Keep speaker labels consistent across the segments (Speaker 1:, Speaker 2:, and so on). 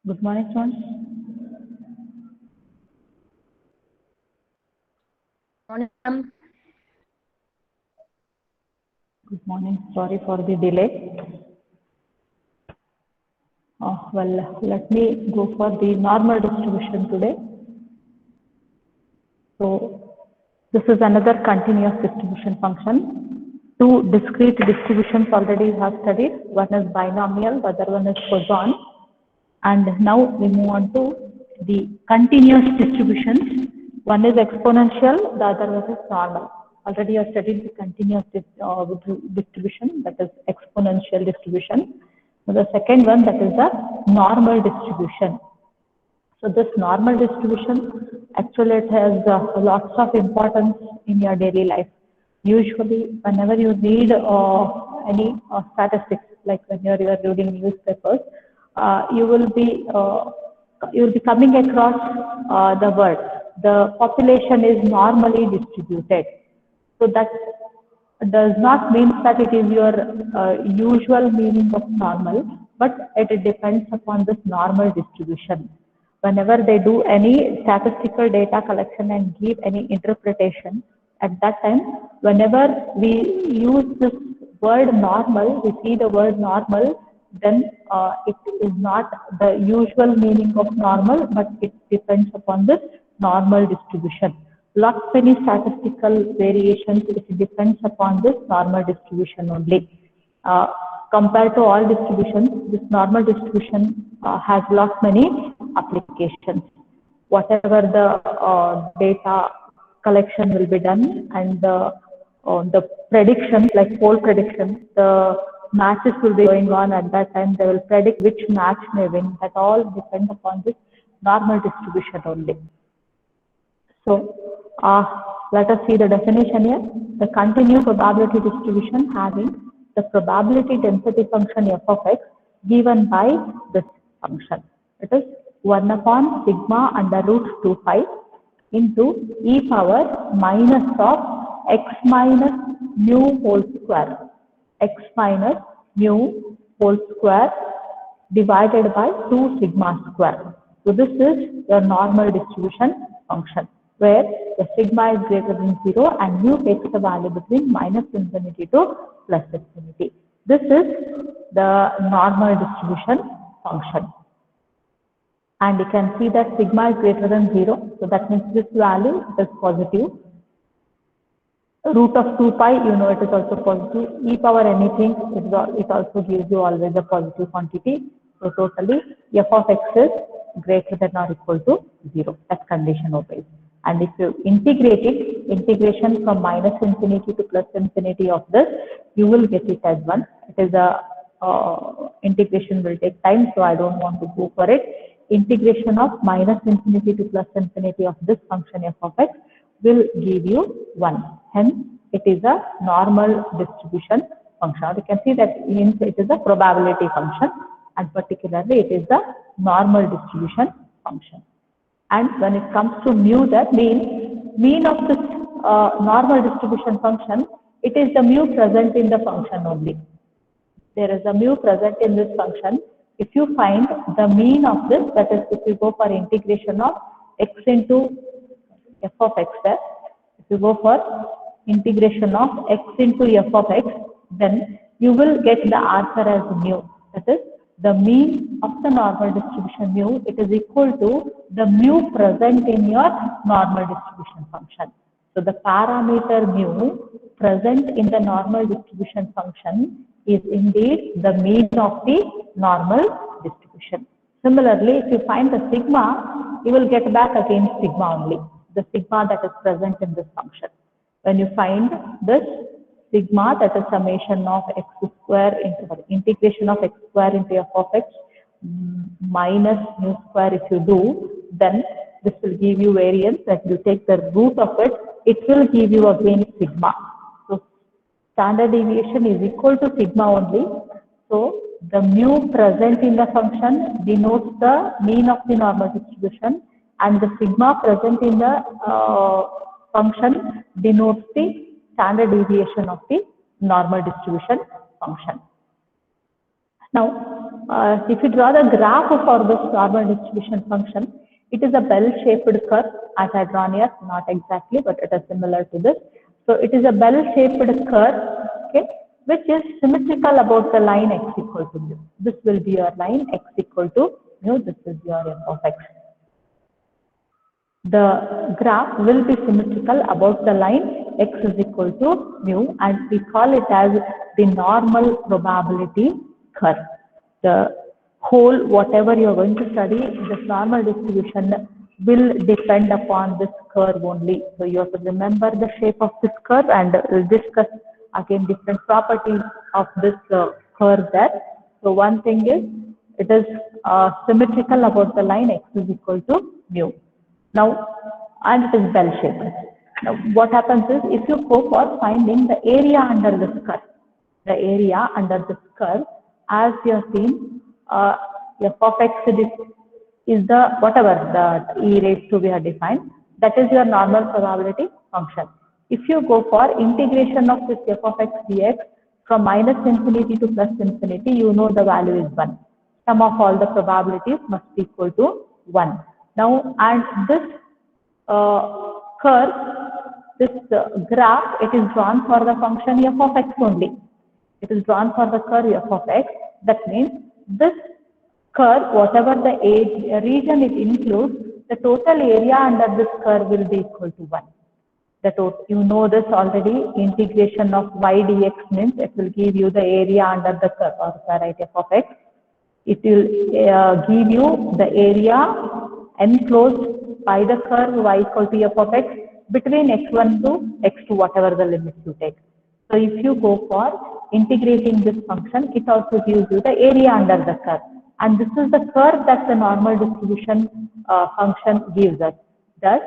Speaker 1: Good morning, students.
Speaker 2: Morning, ma'am.
Speaker 1: Good morning. Sorry for the delay. Let me go for the normal distribution today. So, this is another continuous distribution function. Two discrete distributions already we have studied. One is binomial, the other one is Poisson. And now we move on to the continuous distributions. One is exponential, the other one is normal. Already I studied the continuous distribution, that is exponential distribution. So the second one, that is the normal distribution. So this normal distribution, actually it has lots of importance in your daily life. Usually, whenever you read any statistics, like when you are reading newspapers, you will be coming across the word. The population is normally distributed. So that does not mean that it is your usual meaning of normal, but it depends upon this normal distribution. Whenever they do any statistical data collection and give any interpretation, at that time, whenever we use this word normal, we see the word normal, then it is not the usual meaning of normal, but it depends upon this normal distribution. Lots many statistical variations, it depends upon this normal distribution only. Compared to all distributions, this normal distribution has lots many applications. Whatever the data collection will be done, and the predictions, like poll predictions, the matches will be going on at that time. They will predict which match may win. That all depends upon this normal distribution only. So let us see the definition here. The continuous probability distribution having the probability density function f of x given by this function. It is 1 upon sigma under root 2 pi into e power minus of x minus mu whole square. X minus mu whole square divided by 2 sigma square. So this is your normal distribution function, where the sigma is greater than 0 and mu takes the value between minus infinity to plus infinity. This is the normal distribution function. And you can see that sigma is greater than 0. So that means this value is positive. Root of 2 pi, you know, it is also positive. E power anything, it also gives you always a positive quantity. So totally, f of x is greater than or equal to 0. That condition obeys. And if you integrate it, integration from minus infinity to plus infinity of this, you will get it as 1. It is a integration will take time, so I don't want to go for it. Integration of minus infinity to plus infinity of this function f of x will give you 1. Hence, it is a normal distribution function. You can see that it is a probability function, and particularly it is the normal distribution function. And when it comes to mu, the mean of this normal distribution function, it is the mu present in the function only. There is a mu present in this function. If you find the mean of this, that is, if you go for integration of x into f of x, if you go for integration of x into f of x, then you will get the answer as mu. That is, the mean of the normal distribution mu, it is equal to the mu present in your normal distribution function. So the parameter mu present in the normal distribution function is indeed the mean of the normal distribution. Similarly, if you find the sigma, you will get back again sigma only, the sigma that is present in this function. When you find this sigma, that is summation of x square into the integration of x square into f of x minus mu square, if you do, then this will give you variance. That you take the root of it, it will give you again sigma. So standard deviation is equal to sigma only. So the mu present in the function denotes the mean of the normal distribution, and the sigma present in the function denotes the standard deviation of the normal distribution function. Now, if you draw the graph for this normal distribution function, it is a bell-shaped curve as I drawn here, not exactly, but it is similar to this. So it is a bell-shaped curve, okay, which is symmetrical about the line x equal to mu. This will be your line x equal to mu. This is your f of x. The graph will be symmetrical about the line x is equal to mu, and we call it as the normal probability curve. The whole, whatever you are going to study, this normal distribution will depend upon this curve only. So you have to remember the shape of this curve, and we'll discuss again different properties of this curve there. So one thing is, it is symmetrical about the line x is equal to mu. Now, and it is bell-shaped. Now, what happens is, if you go for finding the area under this curve, the area under this curve, as you have seen, f of x is the, whatever the e raised to we have defined, that is your normal probability function. If you go for integration of this f of x dx from minus infinity to plus infinity, you know the value is 1. Sum of all the probabilities must be equal to 1. Now, and this curve, this graph, it is drawn for the function f of x only. It is drawn for the curve f of x. That means this curve, whatever the region it includes, the total area under this curve will be equal to 1. The total, you know this already, integration of y dx means it will give you the area under the curve, or right, f of x. It will give you the area enclosed by the curve y equal to f of x between x1 to x2, whatever the limit you take. So if you go for integrating this function, it also gives you the area under the curve. And this is the curve that the normal distribution function gives us. Thus,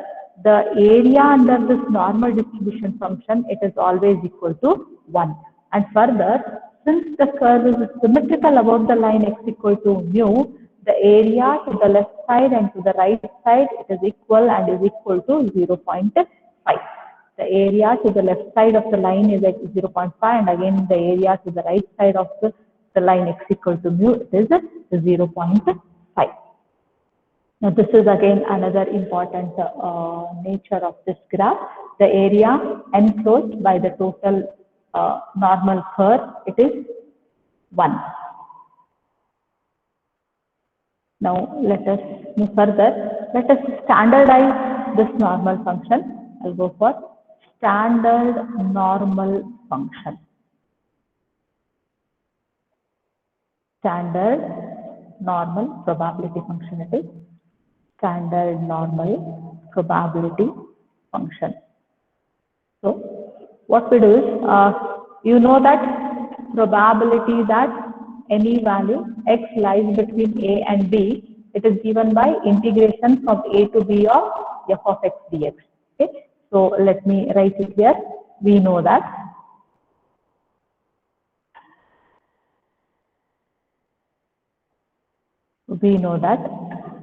Speaker 1: the area under this normal distribution function, it is always equal to 1. And further, since the curve is symmetrical about the line x equal to mu, the area to the left side and to the right side, it is equal and is equal to 0.5. The area to the left side of the line is at 0.5, and again the area to the right side of the line x equal to mu, it is 0.5. Now this is again another important nature of this graph. The area enclosed by the total normal curve, it is 1. Now let us move further. Let us standardize this normal function. I'll go for standard normal function. Standard normal probability function, it is standard normal probability function. So what we do is, you know that probability that any value x lies between a and b, it is given by integration from a to b of f of x dx. Okay, so let me write it here. We know that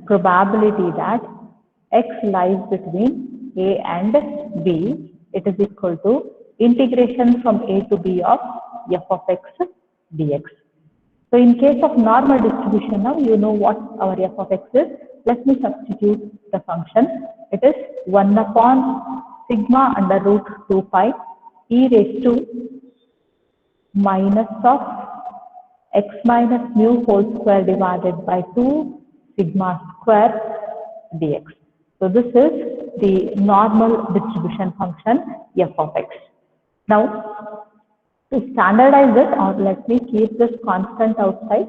Speaker 1: probability that x lies between a and b, it is equal to integration from a to b of f of x dx. So in case of normal distribution, now you know what our f of x is. Let me substitute the function. It is 1 upon sigma under root 2 pi e raised to minus of x minus mu whole square divided by 2 sigma square dx. So this is the normal distribution function f of x. Now, to standardize it, or let me keep this constant outside,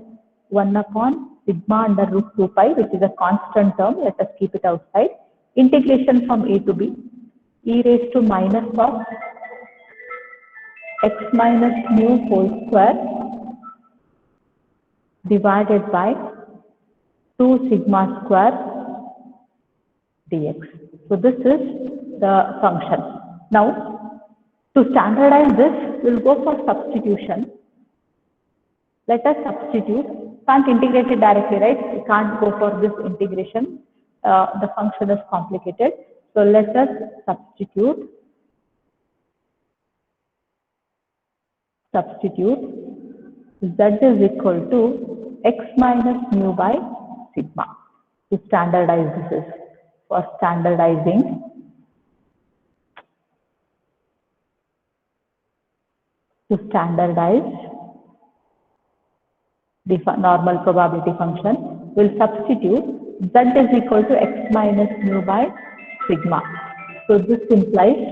Speaker 1: 1 upon sigma under root 2 pi, which is a constant term, let us keep it outside. Integration from a to b, e raised to minus of x minus mu whole square divided by 2 sigma square dx. So this is the function. Now, to standardize this, we'll go for substitution. Let us substitute. Can't integrate it directly, right? We can't go for this integration. The function is complicated. So let us substitute. Z is equal to x minus mu by sigma. To standardize this is for standardizing the normal probability function, will substitute z is equal to x minus mu by sigma. So this implies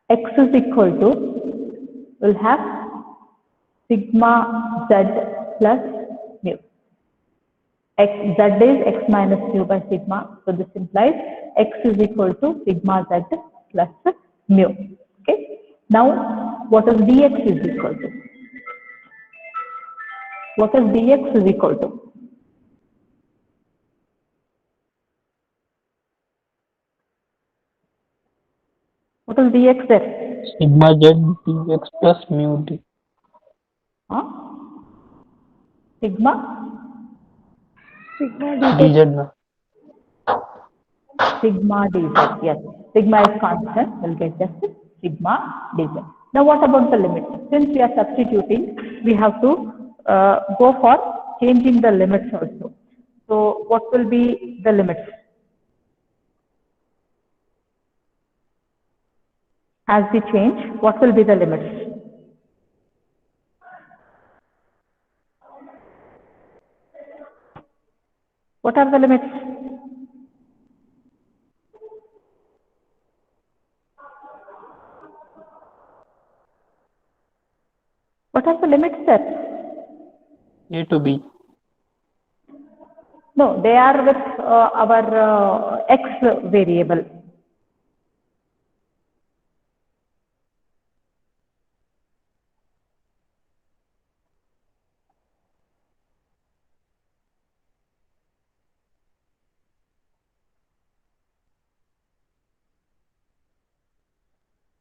Speaker 1: x is equal to, will have sigma z plus mu. Z is x minus mu by sigma. So this implies x is equal to sigma z plus mu. Okay. Now what is dx is equal to? What is dx is equal to? What is dx there?
Speaker 3: Sigma z dx plus mu d.
Speaker 1: Huh? Sigma?
Speaker 3: dz.
Speaker 1: Sigma dz, yes. Sigma is constant, we'll get just sigma dz. Now what about the limits? Since we are substituting, we have to go for changing the limits also. So what will be the limits? As we change, what will be the limits? What are the limits? What are the limits, sir?
Speaker 3: A to b.
Speaker 1: No, they are with our x variable.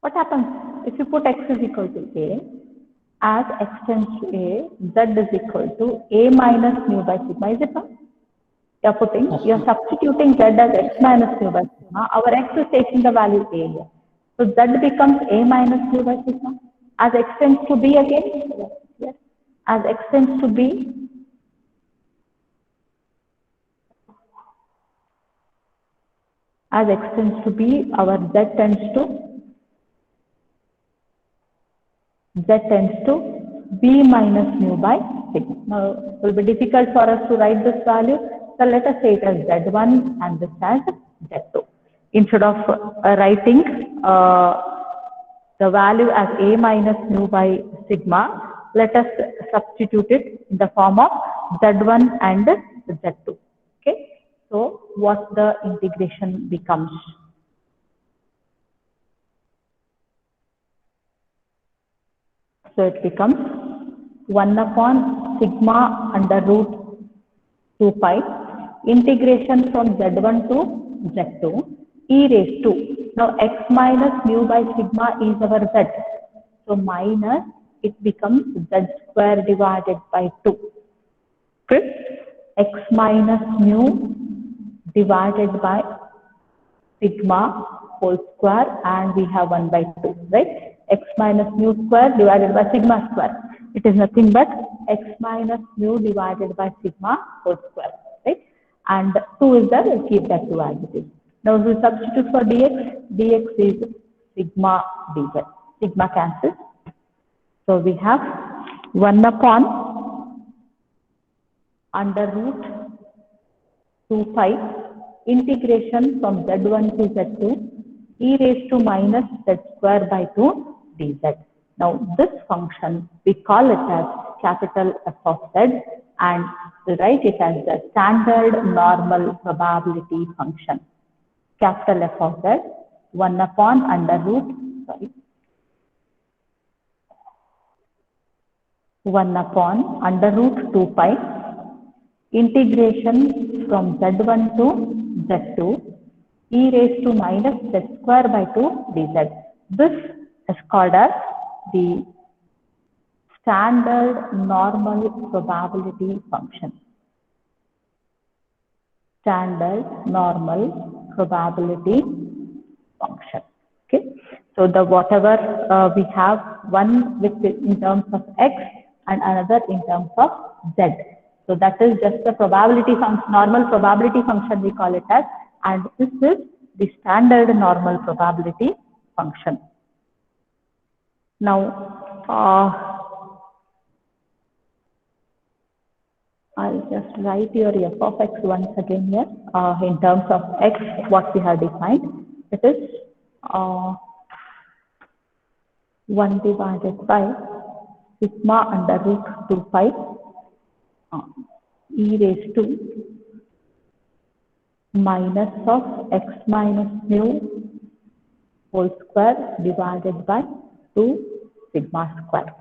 Speaker 1: What happens if you put x is equal to a? As x tends to a, z is equal to a minus mu by sigma. Is it not? You're substituting z as x minus mu by sigma. Our x is taking the value a here. So z becomes a minus mu by sigma. As x tends to b again, yes. As x tends to b, our z tends to b minus mu by sigma. Now it will be difficult for us to write this value. So let us say it as z1 and this as z2. Instead of writing the value as a minus mu by sigma, let us substitute it in the form of z1 and z2. Okay. So what the integration becomes? So it becomes 1 upon sigma under root 2 pi integration from z1 to z2 e raised to, now x minus mu by sigma is our z. So minus, it becomes z square divided by 2. Okay. X minus mu divided by sigma whole square, and we have 1 by 2, right? X minus mu square divided by sigma square. It is nothing but x minus mu divided by sigma whole square, right? And 2 is there, we'll keep that 2 as it is. Now we substitute for dx. Dx is sigma dz. Sigma cancels. So we have 1 upon under root 2 pi integration from z1 to z2 e raised to minus z square by 2 dz. Now this function, we call it as capital F of z, and we write it as the standard normal probability function. Capital F of z, 1 upon under root, 1 upon under root 2 pi integration from z1 to z2 e raised to minus z square by 2 dz. This is called as the standard normal probability function. Standard normal probability function. Okay. So the whatever we have, one with in terms of x and another in terms of z. So that is just the probability function, normal probability function we call it as, and this is the standard normal probability function. Now, I'll just write your f of x once again here. In terms of x, what we have defined, it is 1 divided by sigma under root 2 pi e raised to minus of x minus mu whole square divided by 2 sigma square.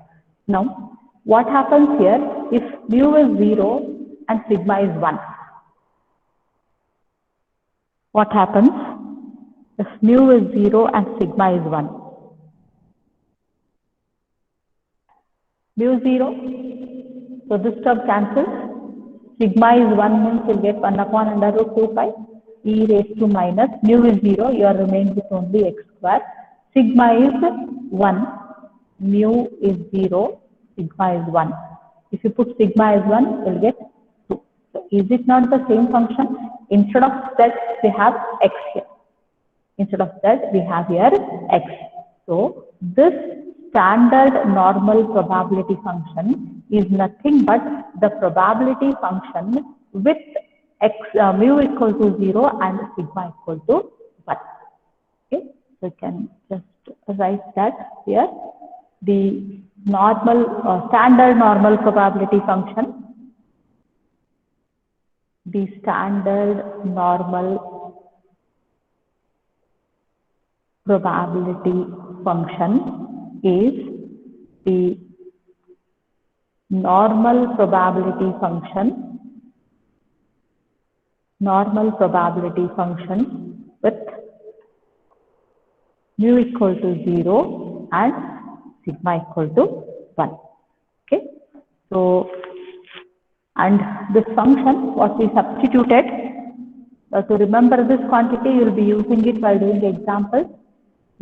Speaker 1: Now, what happens here if mu is 0 and sigma is 1? What happens if mu is 0 and sigma is 1? Mu is 0, so this term cancels. Sigma is 1 means you'll get 1 upon under root 2 pi e raised to minus mu is 0, you are remained with only x square. Sigma is 1, mu is 0, sigma is 1. If you put sigma as 1, you'll get 2. So is it not the same function? Instead of z, we have x here. Instead of z, we have here x. So this standard normal probability function is nothing but the probability function with x mu equal to 0 and sigma equal to 1. Okay, so you can just write that here. The normal standard normal probability function, the standard normal probability function is the normal probability function with mu equal to 0 and sigma equal to 1. Okay, so and this function what we substituted, to remember this quantity you will be using it while doing the examples.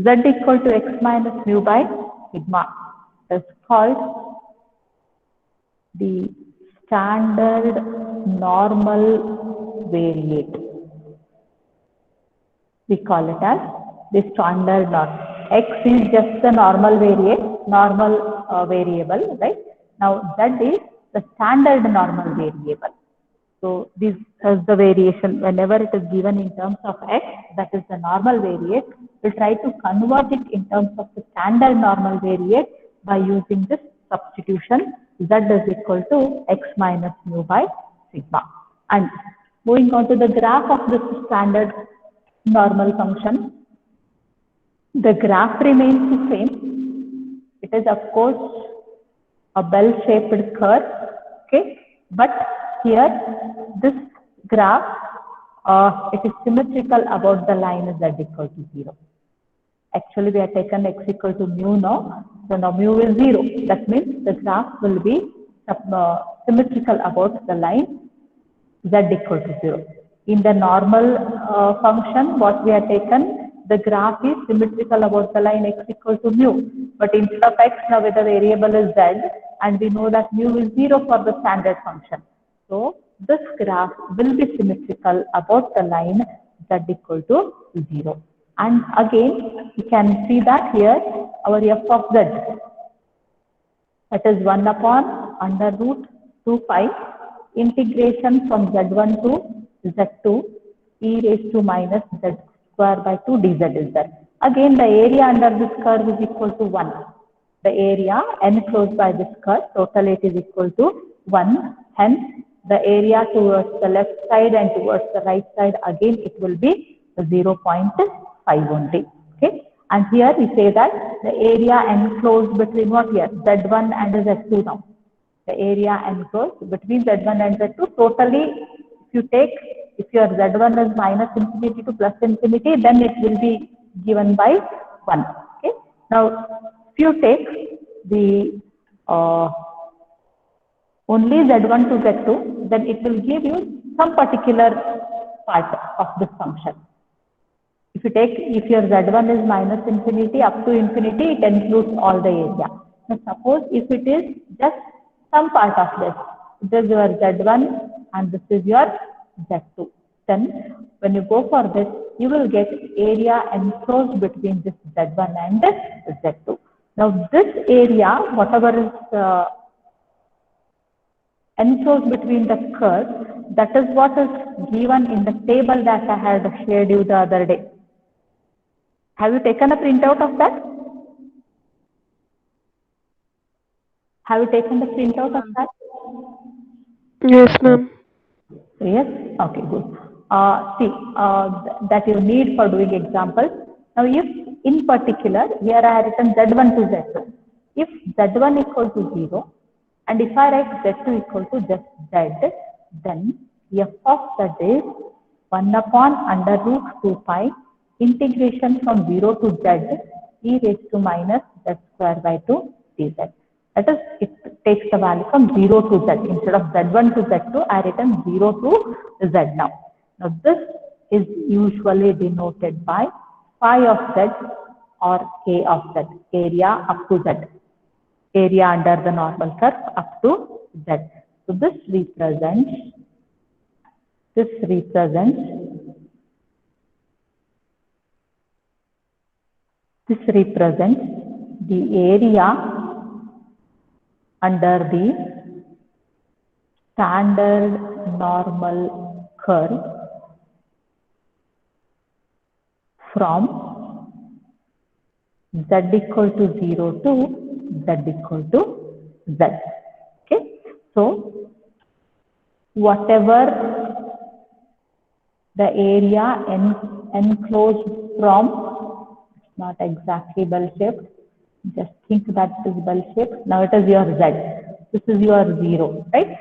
Speaker 1: Z equal to x minus mu by sigma is called the standard normal variate. We call it as the standard norm. X is just the normal variable, right? Now Z is the standard normal variable. So this is the variation. Whenever it is given in terms of x, that is the normal variate. We try to convert it in terms of the standard normal variate by using this substitution. Z is equal to x minus mu by sigma. And moving on to the graph of this standard normal function, the graph remains the same. It is of course a bell-shaped curve, okay? But here this graph, it is symmetrical about the line z equal to 0. Actually, we have taken x equal to mu now. So now mu is 0. That means the graph will be symmetrical about the line z equal to 0. In the normal function, what we have taken, the graph is symmetrical about the line x equal to mu. But instead of x, now the variable is z, and we know that mu is 0 for the standard function. So this graph will be symmetrical about the line z equal to 0. And again, you can see that here our f of z, that is 1 upon under root 2 pi integration from z1 to z2 e raised to minus z square by 2 dz is there. Again, the area under this curve is equal to 1. The area enclosed by this curve, total it is equal to 1. Hence, the area towards the left side and towards the right side, again it will be 0.5 only. Okay, and here we say that the area enclosed between what here, z1 and z2 now. The area enclosed between z1 and z2, totally if you take, if your z1 is minus infinity to plus infinity, then it will be given by 1. Okay, now if you take the only z1 to z2, then it will give you some particular part of this function. If you take, if your z1 is minus infinity up to infinity, it includes all the area. Now suppose if it is just some part of this. This is your Z1 and this is your Z2. Then when you go for this, you will get area enclosed between this Z1 and Z2. Now this area, whatever is enclosed between the curves, that is what is given in the table that I had shared you the other day. Have you taken a printout of that? Have you taken the printout of that?
Speaker 4: Yes, ma'am.
Speaker 1: Yes? Okay, good. That you need for doing examples. Now, if in particular, here I have written Z1 to Z2. If Z1 equal to 0, and if I write Z2 equal to just Z, then f of z is 1 upon under root 2 pi integration from 0 to z e raised to minus z square by 2 dz. That is, it takes the value from 0 to z. Instead of z1 to z2, I written 0 to z now. Now, this is usually denoted by phi of z or a of z, area up to z, area under the normal curve up to z. So, this represents the area under the standard normal curve from z equal to 0 to z equal to z. Okay. So, whatever the area enclosed from, it's not exactly bell shaped, just think that it is bell shaped. Now it is your z. This is your 0, right?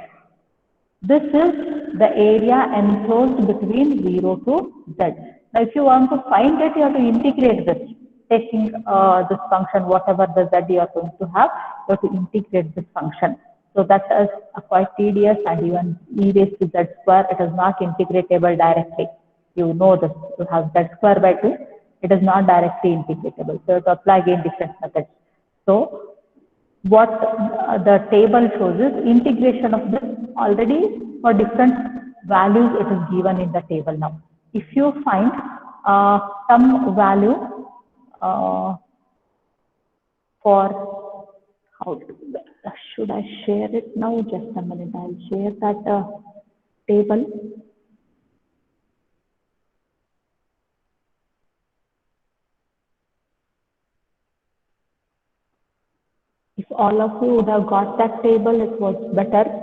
Speaker 1: This is the area enclosed between 0 to z. Now if you want to find it, you have to integrate this. Taking this function, whatever the z you are going to have, you have to integrate this function. So that is quite tedious, and even e raised to z square, it is not integratable directly. You know this, you have z square by 2, it is not directly integratable. So to apply again different methods. So what the table shows is integration of this already for different values it is given in the table now. If you find some value for, how should I share it now? Just a minute, I'll share that table. If all of you would have got that table, it was better.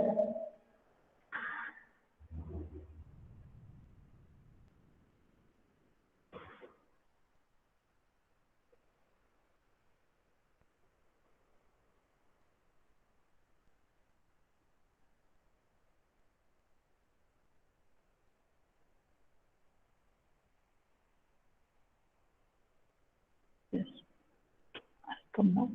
Speaker 1: Yes, I'll come back.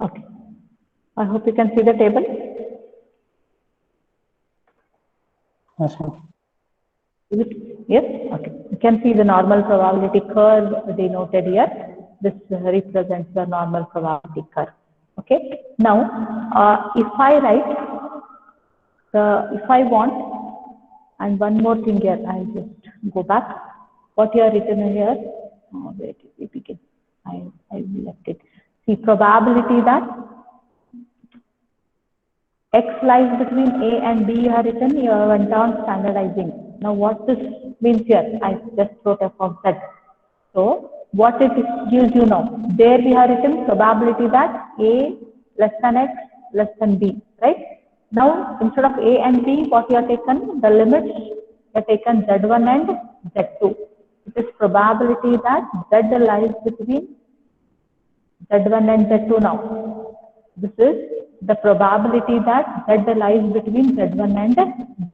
Speaker 1: Okay. I hope you can see the table.
Speaker 3: Yes, sir.
Speaker 1: Is it? Yes? Okay. You can see the normal probability curve denoted here. This represents the normal probability curve. Okay. Now, if I write if I want, and one more thing here, I'll just go back. What you have written here? Oh, wait, we begin. I left it. See, probability that x lies between a and b you have written, you went on standardizing. Now what this means here, I just wrote f of z. So what it gives you now, there we have written probability that a less than x less than b, right? Now instead of a and b, what you have taken, the limits you have taken z1 and z2. It is probability that z lies between z1 and z2 now. This is the probability that z lies between z1 and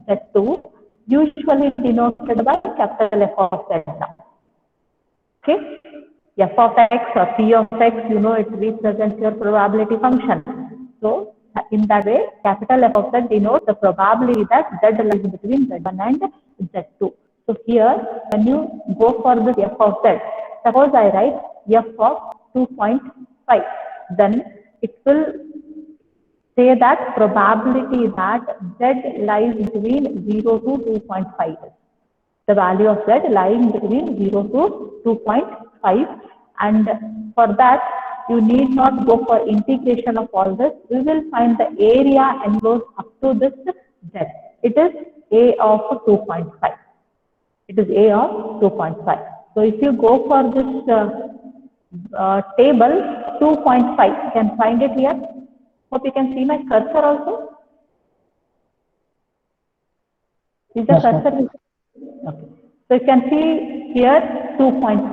Speaker 1: z2, usually denoted by capital F of z now. Okay? F of x or p of x, you know, it represents your probability function. So in that way, capital F of Z denotes the probability that Z lies between Z1 and Z2. So here, when you go for this F of Z, suppose I write F of 2.5, then it will say that probability that Z lies between 0 to 2.5. The value of Z lying between 0 to 2.5, and for that you need not go for integration of all this. We will find the area enclosed up to this Z. It is A of 2.5. It is A of 2.5. So if you go for this table 2.5, you can find it here. Hope you can see my cursor also. Is the cursor visible? Okay. So you can see here 2.5.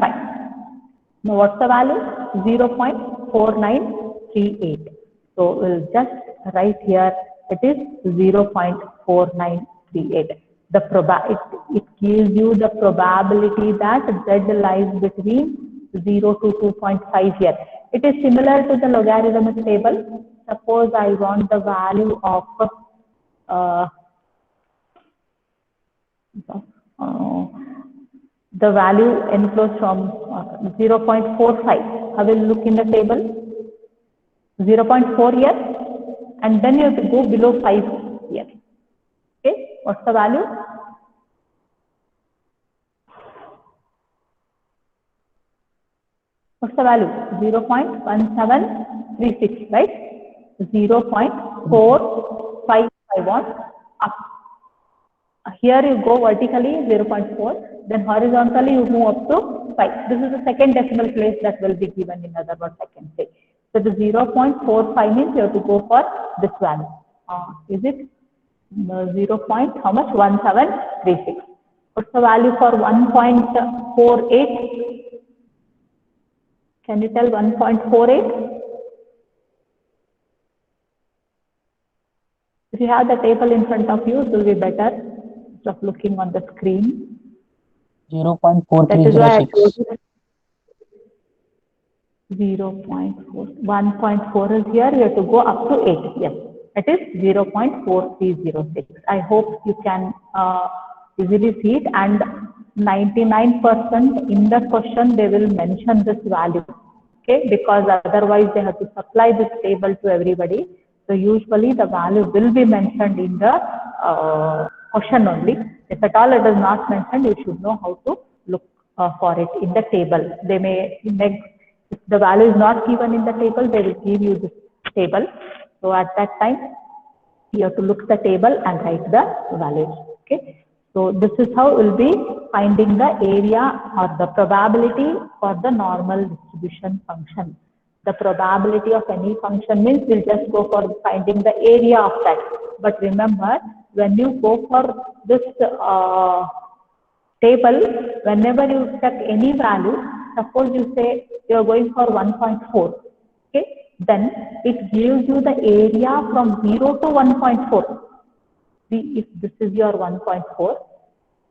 Speaker 1: Now what's the value? 0.4938. So we'll just write here it is 0.4938. It gives you the probability that Z lies between 0 to 2.5 here. It is similar to the logarithmic table. Suppose I want the value of the value enclosed from 0.45. I will look in the table. 0.4 here, and then you have to go below 5 here. Okay, what's the value? What's the value? 0.1736, right? 0.4551 up. Here you go vertically 0.4, then horizontally you move up to 5. This is the second decimal place that will be given, in other words I can say. So the 0.45 means you have to go for this value. Is it 0. How much? 1736. What's the value for 1.48? Can you tell 1.48? If you have the table in front of you, it will be better instead of looking on the screen.
Speaker 3: 0.4306.
Speaker 1: 1.4 is here, you have to go up to 8. Yes, it is 0.4306. I hope you can easily see it, and 99% in the question they will mention this value. Okay, because otherwise they have to supply this table to everybody. So usually the value will be mentioned in the question only. If at all it is not mentioned, you should know how to look for it in the table. They may make, if the value is not given in the table, they will give you this table. So at that time, you have to look the table and write the values. Okay. So this is how we'll be finding the area or the probability for the normal distribution function. The probability of any function means we'll just go for finding the area of that. But remember, when you go for this table, whenever you check any value, suppose you say you are going for 1.4, okay, then it gives you the area from 0 to 1.4. See, if this is your 1.4,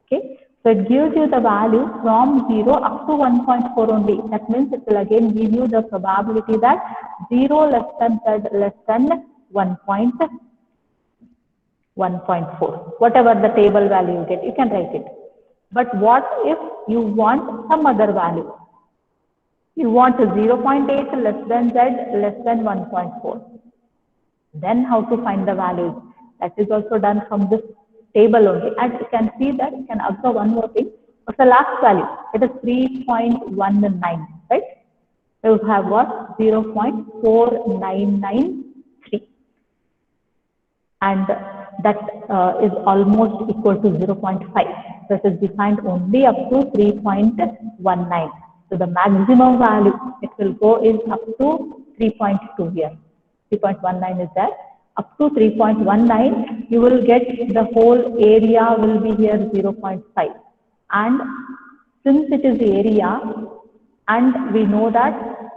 Speaker 1: okay, so it gives you the value from 0 up to 1.4 only. That means it will again give you the probability that 0 less than Z less than 1.4. Whatever the table value you get, you can write it. But what if you want some other value? You want 0.8 less than Z less than 1.4. Then how to find the values? That is also done from this table only. And you can see that, you can observe one more thing. What's the last value? It is 3.19, right? You have what? 0.4993. And that is almost equal to 0.5. So it is defined only up to 3.19. So the maximum value it will go is up to 3.2 here. 3.19 is there. Up to 3.19, you will get the whole area will be here 0.5. And since it is the area, and we know that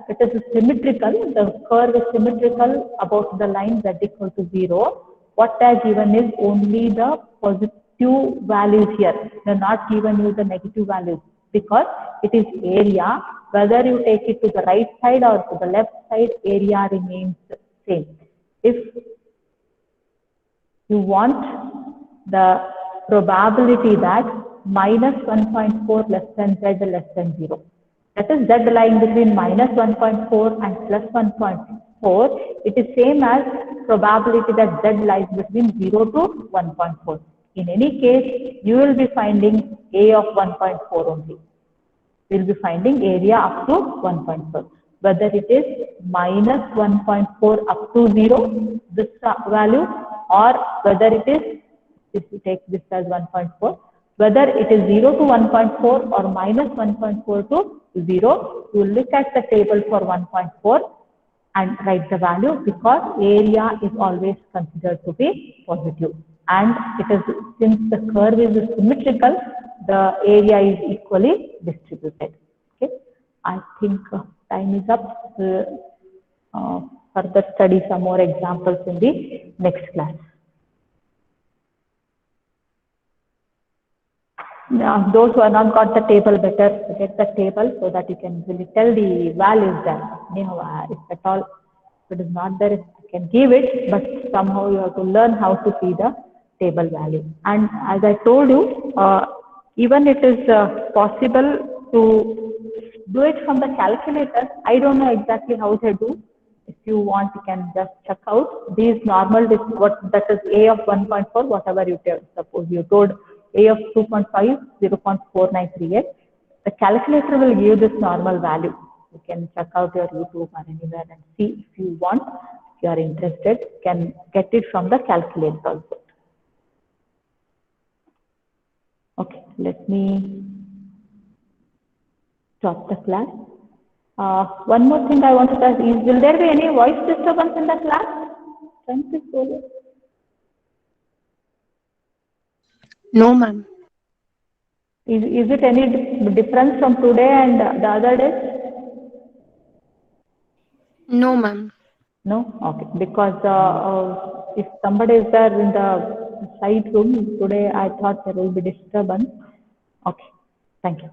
Speaker 1: it is symmetrical, the curve is symmetrical about the line z equal to 0. What they are given is only the positive values here. They are not given you the negative values because it is area. Whether you take it to the right side or to the left side, area remains same. If You want the probability that minus 1.4 less than z less than 0. That is z lying between minus 1.4 and plus 1.4. It is same as probability that z lies between 0 to 1.4. In any case, you will be finding A of 1.4 only. We will be finding area up to 1.4. Whether it is minus 1.4 up to 0, this value, or whether it is, if you take this as 1.4, whether it is 0 to 1.4 or minus 1.4 to 0, you look at the table for 1.4 and write the value, because area is always considered to be positive. And it is, since the curve is symmetrical, the area is equally distributed. Okay, I think time is up. Further study some more examples in the next class. Now, those who have not got the table, better get the table so that you can really tell the values there. If at all, if it is not there, you can give it, but somehow you have to learn how to see the table value. And as I told you, even it is possible to do it from the calculator. I don't know exactly how they do. If you want, you can just check out these normal, what that is A of 1.4, whatever you tell. Suppose you told A of 2.5, 0.4938. The calculator will give this normal value. You can check out your YouTube or anywhere and see if you want. If you are interested, you can get it from the calculator also. Okay, let me stop the class. One more thing I wanted to ask is, will there be any voice disturbance in the class?
Speaker 2: No, ma'am.
Speaker 1: Is it any difference from today and the other days?
Speaker 2: No, ma'am.
Speaker 1: No? Okay. Because if somebody is there in the side room today, I thought there will be disturbance. Okay. Thank you.